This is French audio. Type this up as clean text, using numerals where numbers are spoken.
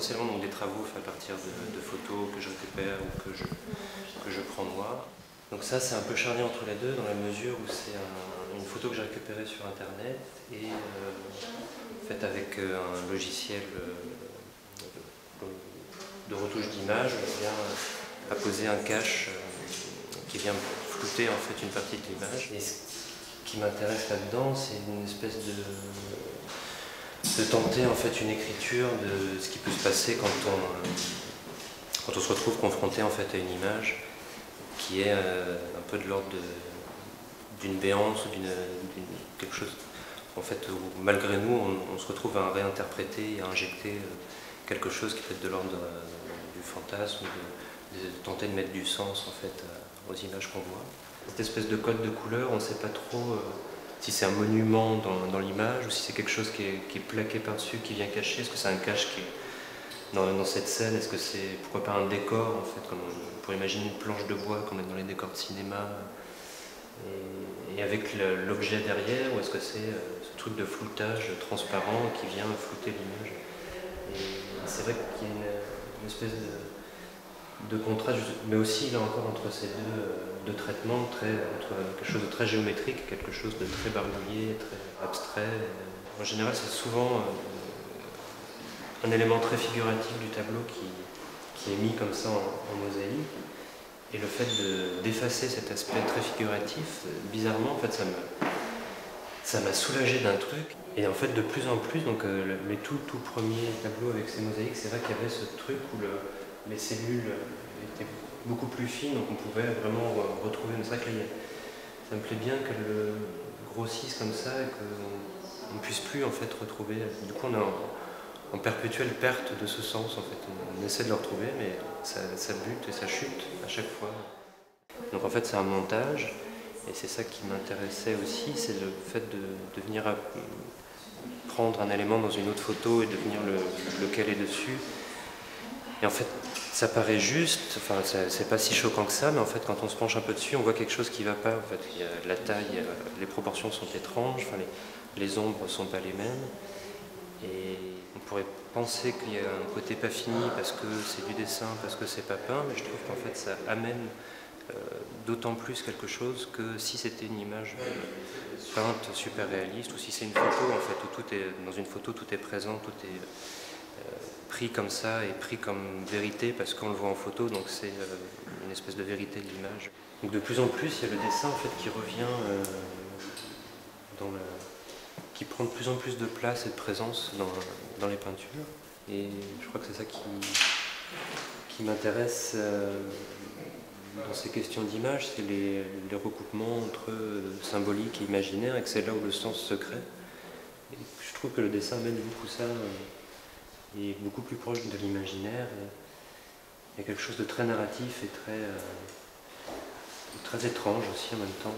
essentiellement donc, des travaux faits à partir de photos que je récupère ou que je prends moi. Donc ça c'est un peu charnier entre les deux dans la mesure où c'est une photo que j'ai récupérée sur internet et faite avec un logiciel de retouche d'image qui vient apposer un cache qui vient flouter en fait une partie de l'image. Et ce qui m'intéresse là-dedans, c'est une espèce de tenter en fait une écriture de ce qui peut se passer quand on se retrouve confronté en fait à une image qui est un peu de l'ordre d'une béance ou quelque chose en fait où malgré nous on se retrouve à réinterpréter et à injecter quelque chose qui peut être de l'ordre du fantasme, de tenter de mettre du sens en fait aux images qu'on voit. Cette espèce de code de couleur, on ne sait pas trop si c'est un monument dans l'image ou si c'est quelque chose qui est plaqué par-dessus, qui vient cacher. Est-ce que c'est un cache qui est dans cette scène? Est-ce que c'est pourquoi pas un décor en fait, comme on pourrait imaginer une planche de bois comme dans les décors de cinéma et avec l'objet derrière, ou est-ce que c'est ce truc de floutage transparent qui vient flouter l'image? Et c'est vrai qu'il y a une espèce de contraste, mais aussi là encore entre ces deux traitements, entre quelque chose de très géométrique, quelque chose de très barbouillé, très abstrait. En général, c'est souvent un élément très figuratif du tableau qui est mis comme ça en mosaïque. Et le fait d'effacer cet aspect très figuratif, bizarrement, en fait, ça m'a soulagé d'un truc. Et en fait, de plus en plus, donc les tout premiers tableaux avec ces mosaïques, c'est vrai qu'il y avait ce truc où les cellules étaient beaucoup plus fines, donc on pouvait vraiment retrouver. Mais c'est vrai que là, ça me plaît bien qu'elle grossisse comme ça et qu'on ne puisse plus en fait retrouver. Du coup, on est en perpétuelle perte de ce sens en fait. On essaie de le retrouver, mais ça bute et ça chute à chaque fois. Donc en fait, c'est un montage. Et c'est ça qui m'intéressait aussi, c'est le fait de venir prendre un élément dans une autre photo et de venir le caler dessus. Et en fait, ça paraît juste, enfin, c'est pas si choquant que ça, mais en fait, quand on se penche un peu dessus, on voit quelque chose qui va pas. En fait, il y a la taille, les proportions sont étranges, enfin, les ombres sont pas les mêmes. Et on pourrait penser qu'il y a un côté pas fini parce que c'est du dessin, parce que c'est pas peint, mais je trouve qu'en fait, ça amène d'autant plus quelque chose que si c'était une image peinte super réaliste, ou si c'est une photo en fait où dans une photo tout est présent, tout est pris comme ça et pris comme vérité parce qu'on le voit en photo, donc c'est une espèce de vérité de l'image. Donc de plus en plus il y a le dessin en fait qui revient qui prend de plus en plus de place et de présence dans les peintures, et je crois que c'est ça qui m'intéresse dans ces questions d'image, c'est les recoupements entre symbolique et imaginaire, et que c'est là où le sens se crée. Et je trouve que le dessin amène beaucoup ça, et est beaucoup plus proche de l'imaginaire. Il y a quelque chose de très narratif et très étrange aussi en même temps.